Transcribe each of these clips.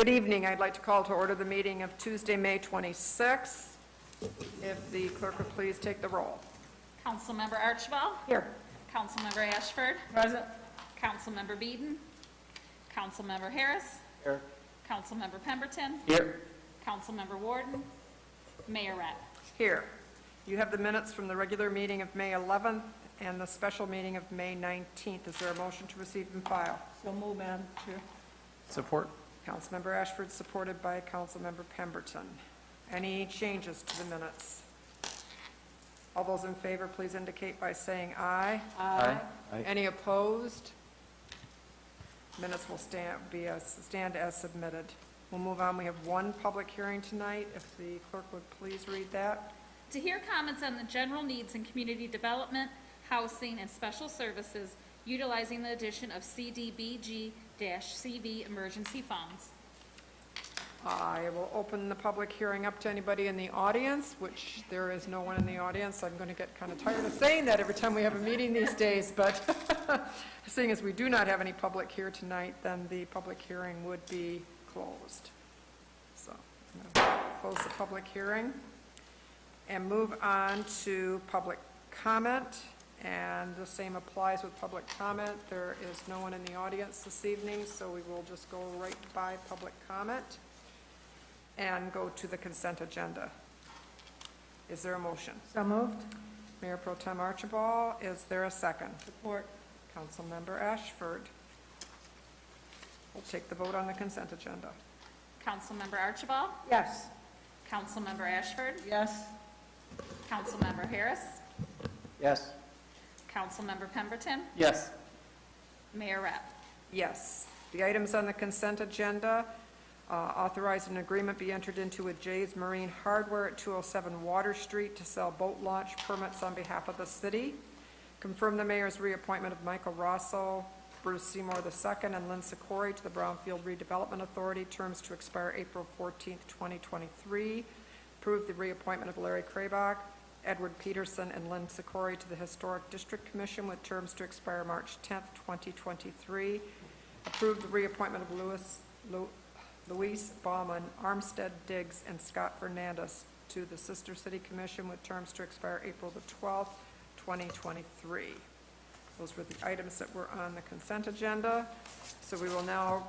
Good evening. I'd like to call to order the meeting of Tuesday, May 26th. If the clerk would please take the roll. Councilmember Archibald. Here. Councilmember Ashford. Present. Councilmember Beeden. Councilmember Harris. Here. Councilmember Pemberton. Here. Councilmember Warden. Mayor Rett. Here. You have the minutes from the regular meeting of May 11th and the special meeting of May 19th. Is there a motion to receive and file? So move, Madam Chair. Support. Councilmember Ashford, supported by Councilmember Pemberton. Any changes to the minutes? All those in favor, please indicate by saying aye. Aye. Any opposed? Minutes will stand as submitted. We'll move on. We have one public hearing tonight. If the clerk would please read that. To hear comments on the general needs in community development, housing, and special services utilizing the addition of CDBG-CV emergency funds. I will open the public hearing up to anybody in the audience, which there is no one in the audience. I'm going to get kind of tired of saying that every time we have a meeting these days, but seeing as we do not have any public here tonight, then the public hearing would be closed. So I'm going to close the public hearing and move on to public comment. And the same applies with public comment. There is no one in the audience this evening, so we will just go right by public comment and go to the consent agenda. Is there a motion? So moved. Mayor Pro Tem Archibald, is there a second? Support. Councilmember Ashford. We'll take the vote on the consent agenda. Councilmember Archibald. Yes. Councilmember Ashford. Yes. Councilmember Harris. Yes. Councilmember Pemberton. Yes. Mayor Rett. Yes. The items on the consent agenda, authorize an agreement be entered into with Jay's Marine Hardware at 207 Water Street to sell boat launch permits on behalf of the city. Confirm the mayor's reappointment of Michael Rosso, Bruce Seymour II, and Lynn Sikori to the Brownfield Redevelopment Authority, terms to expire April 14th, 2023. Approve the reappointment of Larry Krabach, Edward Peterson, and Lynn Sikori to the Historic District Commission with terms to expire March 10th, 2023. Approve the reappointment of Luis Baumann, Armstead Diggs, and Scott Fernandez to the Sister City Commission with terms to expire April the 12th, 2023. Those were the items that were on the consent agenda. So we will now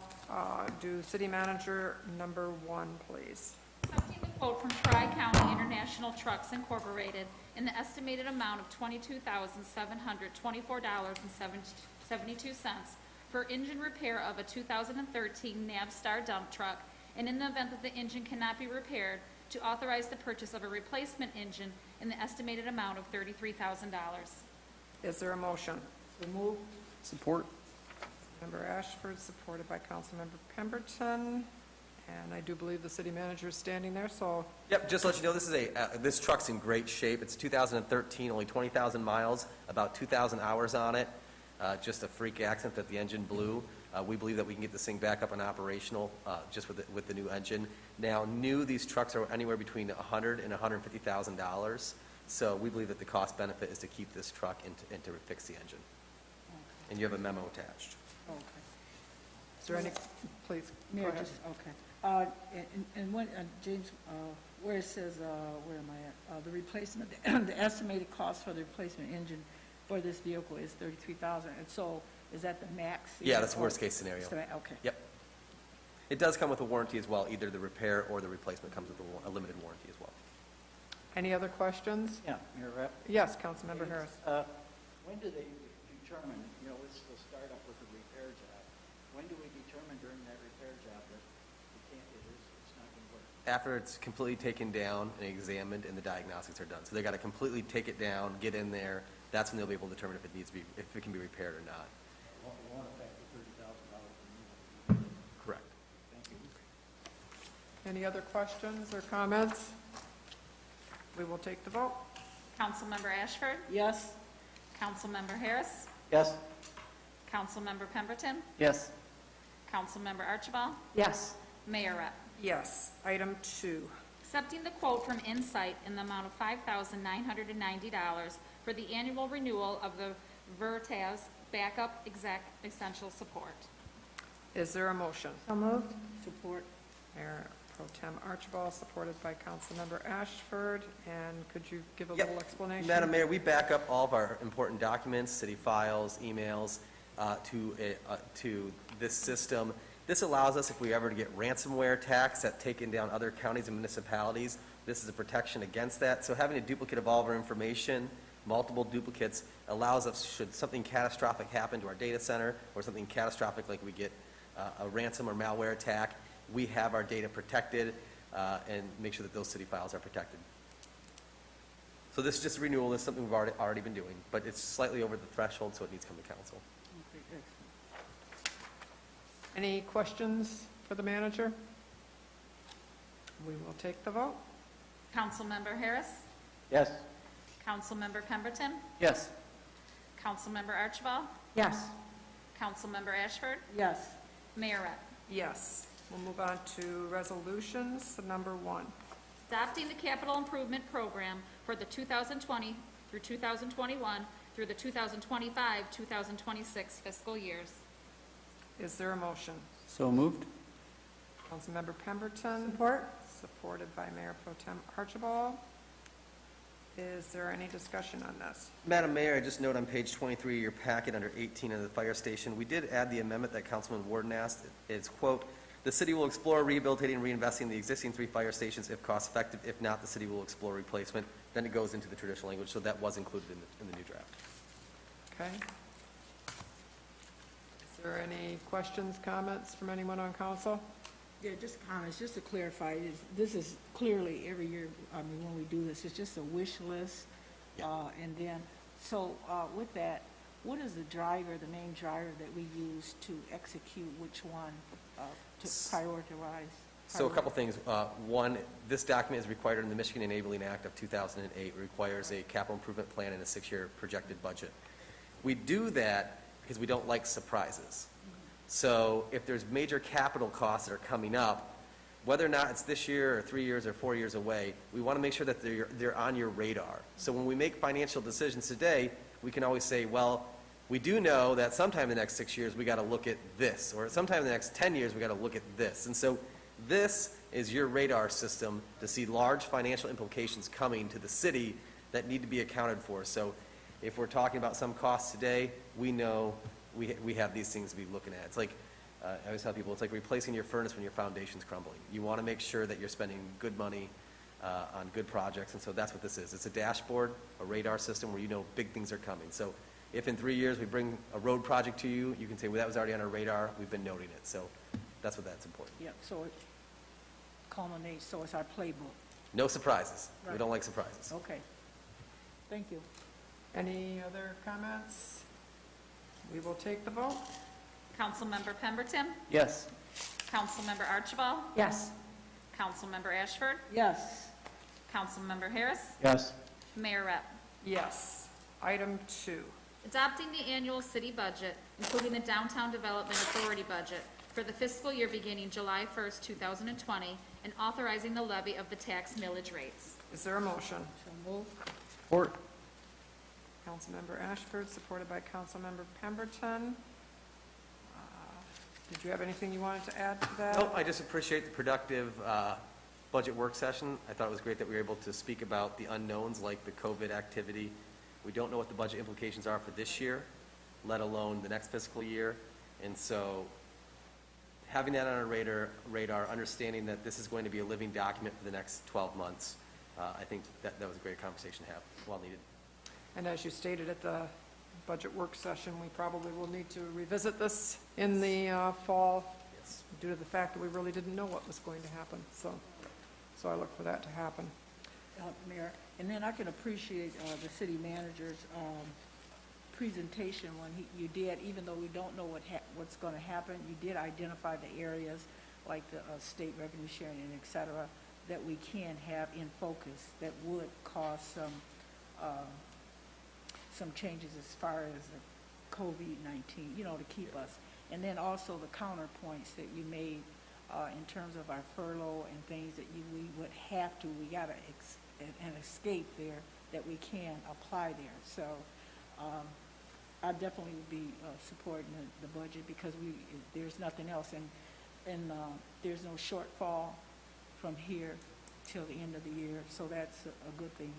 do City Manager number 1, please. Accepting the quote from Tri-County International Trucks Incorporated in the estimated amount of $22,724.72 for engine repair of a 2013 Navstar dump truck, and in the event that the engine cannot be repaired, to authorize the purchase of a replacement engine in the estimated amount of $33,000. Is there a motion? So move. Support. Member Ashford, supported by Councilmember Pemberton. And I do believe the city manager is standing there, so. Yep, just to let you know, this truck's in great shape. It's 2013, only 20,000 miles, about 2,000 hours on it. Just a freak accident that the engine blew. We believe that we can get this thing back up and operational just with the new engine. Now, these trucks are anywhere between $100,000 and $150,000. So we believe that the cost benefit is to keep this truck and to fix the engine. Okay. And you have a memo attached. Okay. Is there any, please, go Mayor, ahead. okay. And when, James, where it says, where am I at? The replacement, the estimated cost for the replacement engine for this vehicle is $33,000. And so, is that the max? Yeah, that's the worst case scenario. Okay. Yep. It does come with a warranty as well. Either the repair or the replacement comes with a limited warranty as well. Any other questions? Yeah, Mayor Rep. Yes, Councilmember Harris. When do they determine, let's start up with the repair job. When do we determine during that repair job that it's not going to work? After it's completely taken down and examined and the diagnostics are done. So they got to completely take it down, get in there. That's when they'll be able to determine if it can be repaired or not. It won't affect the $30,000 removal. Correct. Thank you. Any other questions or comments? We will take the vote. Councilmember Ashford. Yes. Councilmember Harris. Yes. Councilmember Pemberton. Yes. Councilmember Archibald. Yes. Mayor Rett. Yes. Item 2. Accepting the quote from Insight in the amount of $5,990 for the annual renewal of the Vertaz Backup Exec Essential Support. Is there a motion? So moved. Support. Mayor Pro Tem Archibald, supported by Councilmember Ashford. And could you give a little explanation? Madam Mayor, we back up all of our important documents, city files, emails, to this system. This allows us, if we ever get ransomware attacks that taken down other counties and municipalities, this is a protection against that. So having a duplicate of all of our information, multiple duplicates, allows us, should something catastrophic happen to our data center, or something catastrophic like we get a ransom or malware attack, we have our data protected and make sure that those city files are protected. So this is just a renewal. This is something we've already been doing, but it's slightly over the threshold, so it needs to come to council. Okay, excellent. Any questions for the manager? We will take the vote. Councilmember Harris, Yes. Councilmember Pemberton, Yes. Councilmember Archibald, Yes. Councilmember Ashford, Yes. Mayor Rep. Yes. We'll move on to resolutions. Number 1. Adopting the capital improvement program for the 2020 through 2021 through the 2025-2026 fiscal years. Is there a motion? So moved. Councilmember Pemberton. Support. Supported by Mayor Pro Tem Archibald. Is there any discussion on this? Madam Mayor, I just note on page 23 of your packet under 18 of the fire station, we did add the amendment that Councilman Warden asked. It's, quote, "The city will explore rehabilitating and reinvesting the existing 3 fire stations if cost effective. If not, the city will explore replacement." Then it goes into the traditional language, so that was included in the new draft. Okay. Is there any questions, comments from anyone on council? Yeah, just comments, just to clarify, this is clearly every year, I mean, when we do this, it's just a wish list. Yeah. And then, so with that, what is the driver, the main driver that we use to execute which one, to prioritize? So a couple things. One, this document is required in the Michigan Enabling Act of 2008. It requires a capital improvement plan and a 6-year projected budget. We do that because we don't like surprises. So if there's major capital costs that are coming up, whether or not it's this year or 3 years or 4 years away, we want to make sure that they're on your radar. So when we make financial decisions today, we can always say, well, we do know that sometime in the next 6 years we got to look at this, or sometime in the next 10 years we got to look at this. And so this is your radar system to see large financial implications coming to the city that need to be accounted for. So if we're talking about some costs today, we know we have these things to be looking at. It's like, I always tell people, it's like replacing your furnace when your foundation's crumbling. You want to make sure that you're spending good money on good projects, and so that's what this is. It's a dashboard, a radar system where you know big things are coming. So if in 3 years we bring a road project to you, you can say, well, that was already on our radar, we've been noting it. So that's what that's important. Yeah, so it culminates, so it's our playbook. No surprises. We Right. don't like surprises. Okay. Thank you. Any other comments? We will take the vote. Councilmember Pemberton, Yes. Councilmember Archibald, Yes. Councilmember Ashford, Yes. Councilmember Harris, Yes. Mayor Rep. Yes. Item 2. Adopting the annual city budget, including the Downtown Development Authority budget for the fiscal year beginning July 1st, 2020, and authorizing the levy of the tax millage rates. Is there a motion? So move. Support. Councilmember Ashford, supported by Councilmember Pemberton. Did you have anything you wanted to add to that? No, I just appreciate the productive budget work session. I thought it was great that we were able to speak about the unknowns like the COVID activity. We don't know what the budget implications are for this year, let alone the next fiscal year. And so having that on our radar, understanding that this is going to be a living document for the next 12 months, I think that was a great conversation to have, well needed. And as you stated at the budget work session, we probably will need to revisit this in the fall Yes. due to the fact that we really didn't know what was going to happen. So I look for that to happen. Mayor, and then I can appreciate the city manager's presentation when you did, even though we don't know what's going to happen, you did identify the areas like the state revenue sharing and et cetera that we can have in focus that would cause some changes as far as the COVID-19, to keep us. And then also the counterpoints that you made in terms of our furlough and things that we would have to, we got an escape there that we can apply there. So I definitely would be supporting the budget because there's nothing else. And and there's no shortfall from here till the end of the year, so that's a good thing.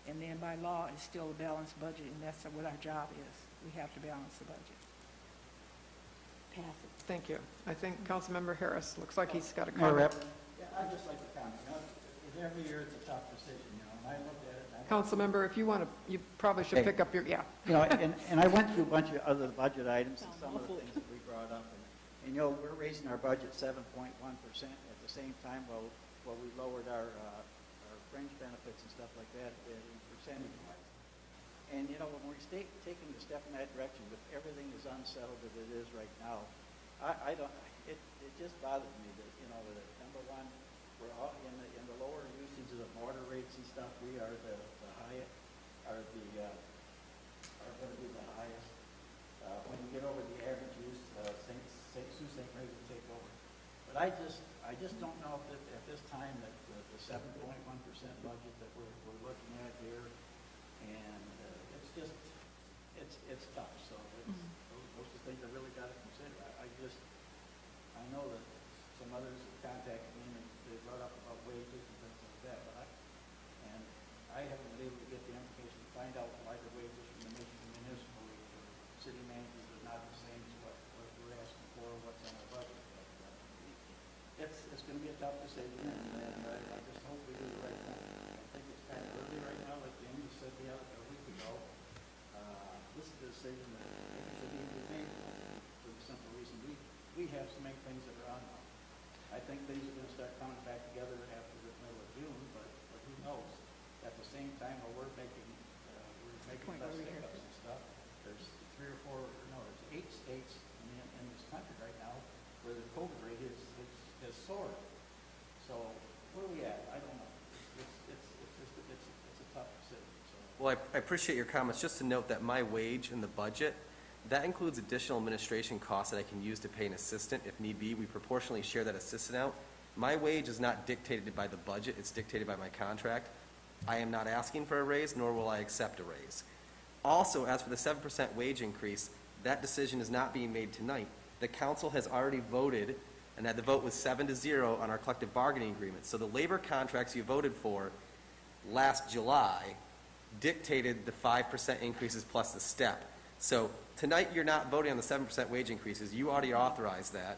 And then by law, it's still a balanced budget, and that's what our job is. We have to balance the budget. Pass it. Thank you. I think Councilmember Harris, looks like he's got a Mayor comment. Rep. Yeah, I'd just like to comment, every year it's a tough decision, and I looked at it, and I. Councilmember, if you want to, you probably should Okay. pick up your, yeah. And I went through a bunch of other budget items and some of the things that we brought up, and we're raising our budget 7.1% at the same time, while we lowered our fringe benefits and stuff like that in percentage-wise. And, when we're taking a step in that direction, with everything as unsettled as it is right now, I don't, it just bothers me that, that number one, we're all in the lower usage of the water rates and stuff, we are the highest, are going to be the highest. When you get over the average use, Sault Ste. Marie will take over. But I just don't know if at this time that the 7.1% budget that we're looking at here, and it's just, it's tough. So those are things I really got to consider. I know that some others have contacted me and they brought up about wages and things like that, but I haven't been able to get the information to find out why the wages from the municipal league for city managers are not the same as what we're asking for, or what's on our budget. But it's going to be a tough decision, and I just hope we do the right thing. I think it's kind of early right now, like Jamie said a week ago. This is a decision that should be made for the simple reason we have so many things that are on now. I think things are going to start coming back together after the middle of June, but who knows? At the same time, while we're making best hiccups and stuff, there's 8 states in this country right now where the COVID rate has soared. So where are we at? I don't know. It's a tough decision. So. Well, I appreciate your comments. Just to note that my wage in the budget, that includes additional administration costs that I can use to pay an assistant if need be. We proportionally share that assistant out. My wage is not dictated by the budget. It's dictated by my contract. I am not asking for a raise, nor will I accept a raise. Also, as for the 7% wage increase, that decision is not being made tonight. The council has already voted, and that the vote was 7-0 on our collective bargaining agreement. So the labor contracts you voted for last July dictated the 5% increases plus the step. So tonight you're not voting on the 7% wage increases. You already authorized that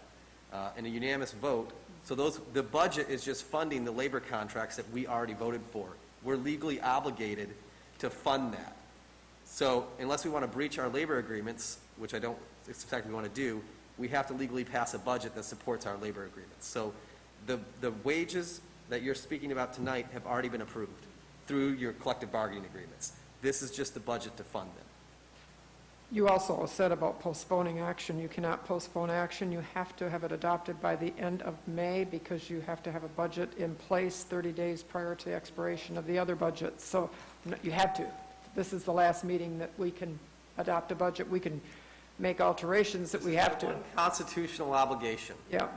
in a unanimous vote. So the budget is just funding the labor contracts that we already voted for. We're legally obligated to fund that. So unless we want to breach our labor agreements, which I don't expect we want to do, we have to legally pass a budget that supports our labor agreements. So the wages that you're speaking about tonight have already been approved through your collective bargaining agreements. This is just the budget to fund them. You also said about postponing action. You cannot postpone action. You have to have it adopted by the end of May because you have to have a budget in place 30 days prior to the expiration of the other budget. So you have to. This is the last meeting that we can adopt a budget. We can make alterations that we have to. One constitutional obligation. Yeah.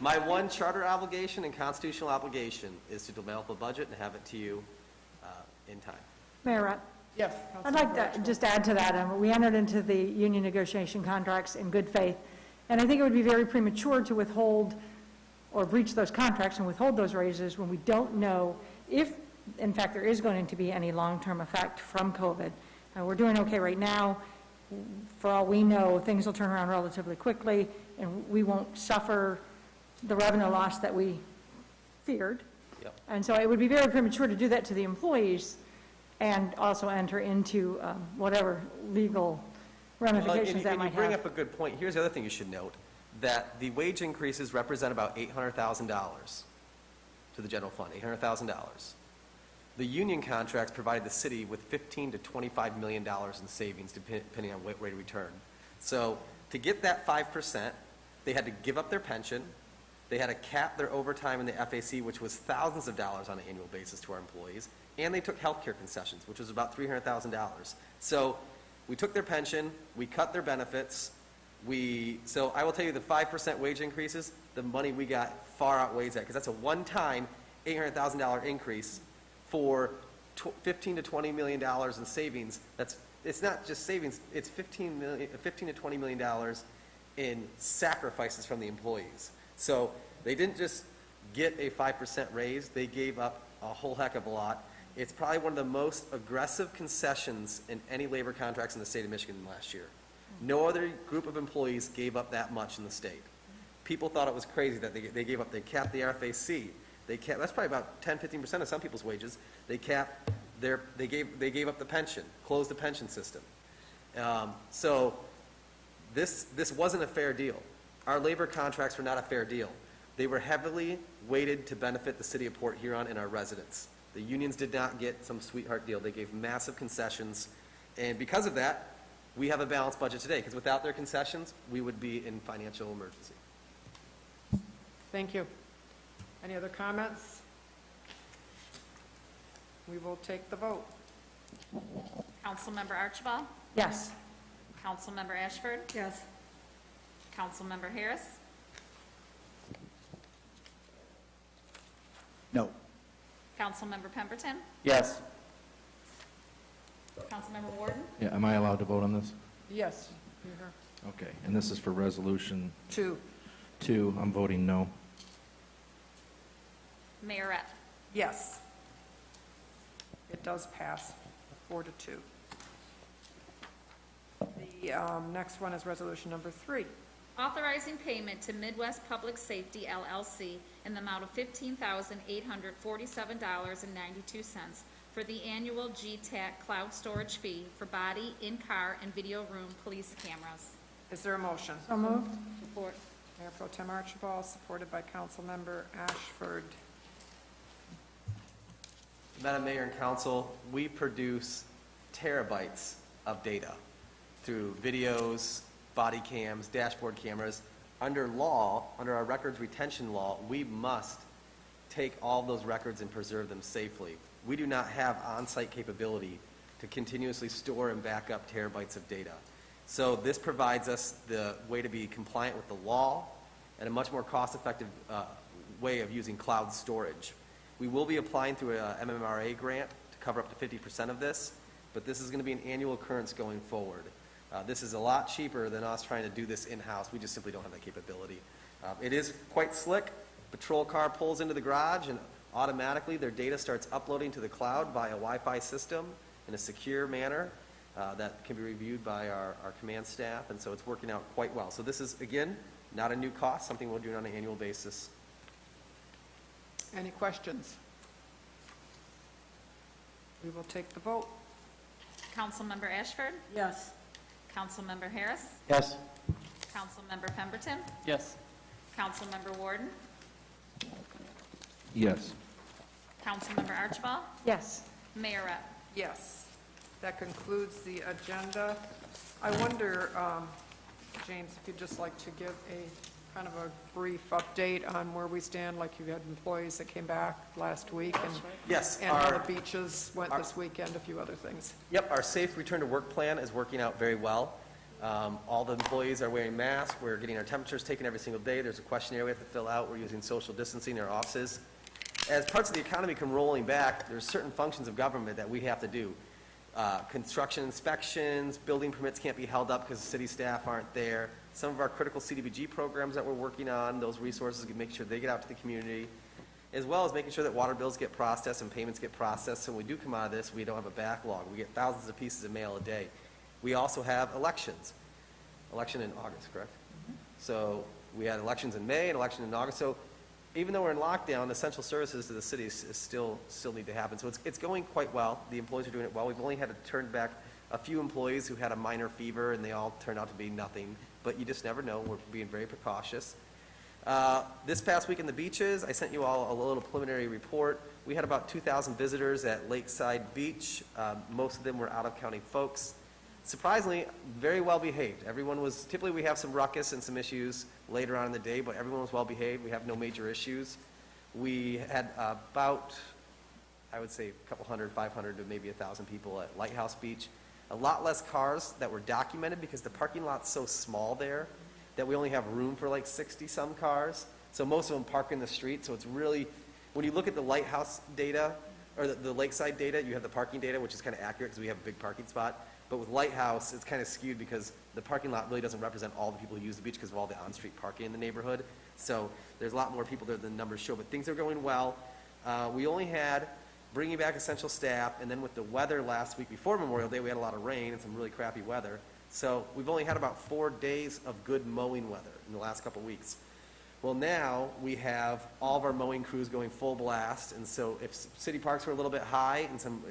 My one charter obligation and constitutional obligation is to develop a budget and have it to you in time. Mayor Rutt, Yes. I'd like to just add to that. We entered into the union negotiation contracts in good faith, and I think it would be very premature to withhold or breach those contracts and withhold those raises when we don't know if, in fact, there is going to be any long-term effect from COVID. We're doing okay right now. For all we know, things will turn around relatively quickly, and we won't suffer the revenue loss that we feared. Yep. And so it would be very premature to do that to the employees and also enter into whatever legal ramifications that might And you bring have. up a good point. Here's the other thing you should note, that the wage increases represent about $800,000 to the general fund, $800,000. The union contracts provided the city with $15 to $25 million in savings depending on what rate of return. So to get that 5%, they had to give up their pension, they had to cap their overtime in the FAC, which was thousands of dollars on an annual basis to our employees, and they took health care concessions, which was about $300,000. So we took their pension, we cut their benefits, so I will tell you the 5% wage increases, the money we got far outweighs that, because that's a one-time $800,000 increase for $15 to $20 million in savings. It's not just savings, it's $15 to $20 million in sacrifices from the employees. So they didn't just get a 5% raise, they gave up a whole heck of a lot. It's probably one of the most aggressive concessions in any labor contracts in the state of Michigan last year. No other group of employees gave up that much in the state. People thought it was crazy that they gave up, they capped the RFAC. That's probably about 10-15% of some people's wages. They gave up the pension, closed the pension system. So this wasn't a fair deal. Our labor contracts were not a fair deal. They were heavily weighted to benefit the city of Port Huron and our residents. The unions did not get some sweetheart deal. They gave massive concessions. And because of that, we have a balanced budget today, because without their concessions, we would be in financial emergency. Thank you. Any other comments? We will take the vote. Councilmember Archibald? Yes. Councilmember Ashford? Yes. Councilmember Harris? No. Councilmember Pemberton? Yes. Councilmember Warden? Yeah, am I allowed to vote on this? Yes. You're here. Okay, and this is for Resolution 2. 2. I'm voting no. Mayorette? Yes. It does pass 4-2. The next one is resolution number 3. Authorizing payment to Midwest Public Safety LLC in the amount of $15,847.92 for the annual GTAC cloud storage fee for body, in-car, and video room police cameras. Is there a motion? So moved. Support. Mayor Pro Tem Archibald, supported by Councilmember Ashford. Madam Mayor and Council, we produce terabytes of data through videos, body cams, dashboard cameras. Under law, under our records retention law, we must take all those records and preserve them safely. We do not have on-site capability to continuously store and back up terabytes of data. So this provides us the way to be compliant with the law and a much more cost-effective way of using cloud storage. We will be applying through a MMRA grant to cover up to 50% of this, but this is going to be an annual occurrence going forward. This is a lot cheaper than us trying to do this in-house. We just simply don't have that capability. It is quite slick. Patrol car pulls into the garage and automatically their data starts uploading to the cloud via Wi-Fi system in a secure manner that can be reviewed by our command staff, and so it's working out quite well. So this is, again, not a new cost, something we'll do on an annual basis. Any questions? We will take the vote. Councilmember Ashford? Yes. Councilmember Harris? Yes. Councilmember Pemberton? Yes. Councilmember Warden? Yes. Councilmember Archibald? Yes. Mayorette? Yes. That concludes the agenda. I wonder, James, if you'd just like to give a kind of a brief update on where we stand, like you had employees that came back last week, Yes. and how the beaches went this weekend, a few other things. Yep, our safe return to work plan is working out very well. All the employees are wearing masks. We're getting our temperatures taken every single day. There's a questionnaire we have to fill out. We're using social distancing in our offices. As parts of the economy come rolling back, there's certain functions of government that we have to do. Construction inspections, building permits can't be held up because the city staff aren't there. Some of our critical CDBG programs that we're working on, those resources can make sure they get out to the community, as well as making sure that water bills get processed and payments get processed. So when we do come out of this, we don't have a backlog. We get thousands of pieces of mail a day. We also have elections. Election in August, correct? So we had elections in May and election in August. So even though we're in lockdown, essential services to the city still need to happen. So it's going quite well. The employees are doing it well. We've only had to turn back a few employees who had a minor fever, and they all turned out to be nothing. But you just never know. We're being very precautious. This past week in the beaches, I sent you all a little preliminary report. We had about 2,000 visitors at Lakeside Beach. Most of them were out-of-county folks. Surprisingly, very well behaved. Everyone was, typically we have some ruckus and some issues later on in the day, but everyone was well behaved. We have no major issues. We had about, I would say, a couple hundred, 500 to maybe 1,000 people at Lighthouse Beach. A lot less cars that were documented because the parking lot's so small there that we only have room for like 60-some cars. So most of them park in the street. So it's really, when you look at the Lighthouse data, or the Lakeside data, you have the parking data, which is kind of accurate because we have a big parking spot. But with Lighthouse, it's kind of skewed because the parking lot really doesn't represent all the people who use the beach because of all the on-street parking in the neighborhood. So there's a lot more people there than the numbers show, but things are going well. We only had bringing back essential staff, and then with the weather last week before Memorial Day, we had a lot of rain and some really crappy weather. So we've only had about 4 days of good mowing weather in the last couple weeks. Well, now we have all of our mowing crews going full blast, and so if city parks were a little bit high and some,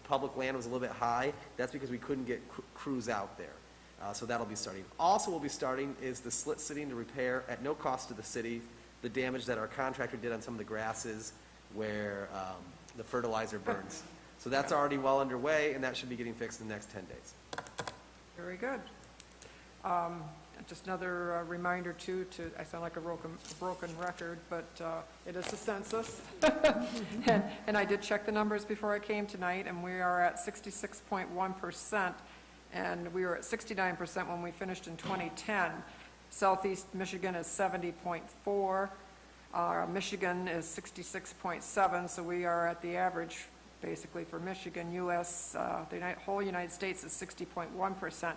public land was a little bit high, that's because we couldn't get crews out there. So that'll be starting. Also, we'll be starting is the slit sitting to repair at no cost to the city the damage that our contractor did on some of the grasses where the fertilizer burns. So that's already well underway, and that should be getting fixed in the next 10 days. Very good. Just another reminder, too, I sound like a broken record, but it is the census. And I did check the numbers before I came tonight, and we are at 66.1%, and we were at 69% when we finished in 2010. Southeast Michigan is 70.4. Michigan is 66.7, so we are at the average, basically, for Michigan. The whole United States is 60.1%.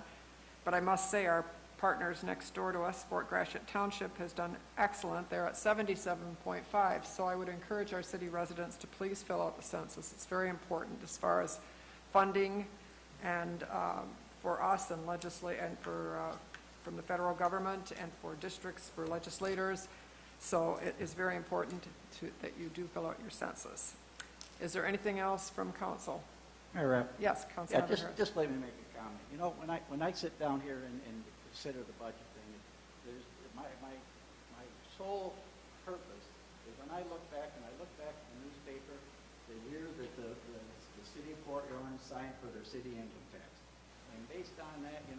But I must say, our partners next door to us, Fort Gratiot Township, has done excellent. They're at 77.5. So I would encourage our city residents to please fill out the census. It's very important as far as funding and for us and from the federal government and for districts, for legislators. So it is very important that you do fill out your census. Is there anything else from council? Mayor Rapp? Yes, Yeah, Councilmember Harris. just let me make a comment. When I sit down here and consider the budget thing, there's my sole purpose is when I look back at the newspaper, the year that the city of Fort Huron signed for their city income tax. And based on that, and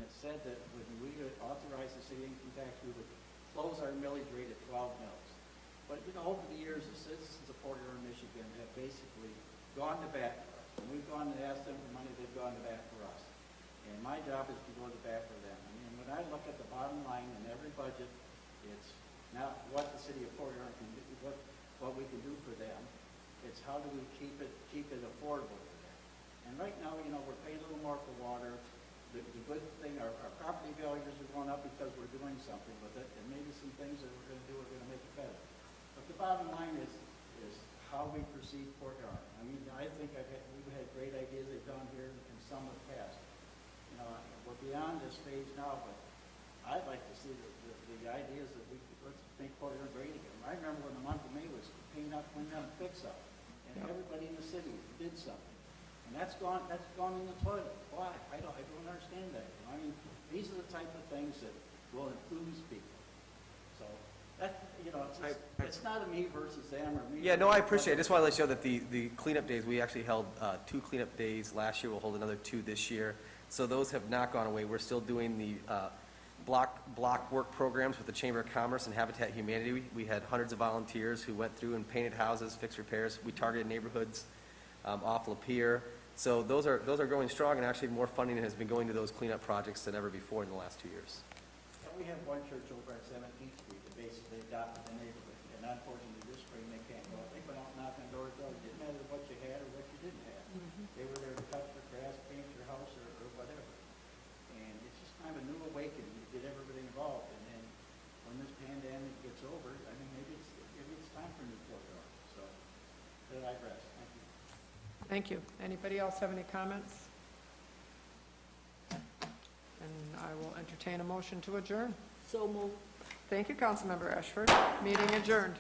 it said that when we authorized the city income tax, we would close our millage rate at 12 mils. But, over the years, the citizens of Fort Huron, Michigan have basically gone to bat for us. When we've gone to ask them for money, they've gone to bat for us. And my job is to go to bat for them. I mean, when I look at the bottom line in every budget, it's not what the city of Fort Huron can do, what we can do for them. It's how do we keep it affordable for them. And right now, we're paying a little more for water. The good thing, our property values are going up because we're doing something with it, and maybe some things that we're going to do are going to make it better. But the bottom line is how we perceive Fort Huron. I mean, I think we've had great ideas they've done here in some of the past. We're beyond this phase now, but I'd like to see the ideas that let's make Fort Huron great again. I remember when the month of May was clean up, fix up, and everybody in the city did something. And that's gone in the toilet. Why? I don't understand that. I mean, these are the type of things that will enthuse people. So it's not a me versus them or me. Yeah, no, I appreciate it. I just want to let you know that the cleanup days, we actually held 2 cleanup days last year. We'll hold another 2 this year. So those have not gone away. We're still doing the block work programs with the Chamber of Commerce and Habitat Humanity. We had hundreds of volunteers who went through and painted houses, fixed repairs. We targeted neighborhoods off Lapeer. So those are going strong, and actually more funding has been going to those cleanup projects than ever before in the last 2 years. We have one church over at 17th Street that basically adopted the neighborhood, and unfortunately this spring they can't go. They went out knocking on doors. It didn't matter what you had or what you didn't have. They were there to cut your grass, paint your house, or whatever. And it's just kind of a new awakening to get everybody involved. And then when this pandemic gets over, I mean, maybe it's time for a new program. So that I rest. Thank you. Thank you. Anybody else have any comments? And I will entertain a motion to adjourn. So moved. Thank you, Councilmember Ashford. Meeting adjourned.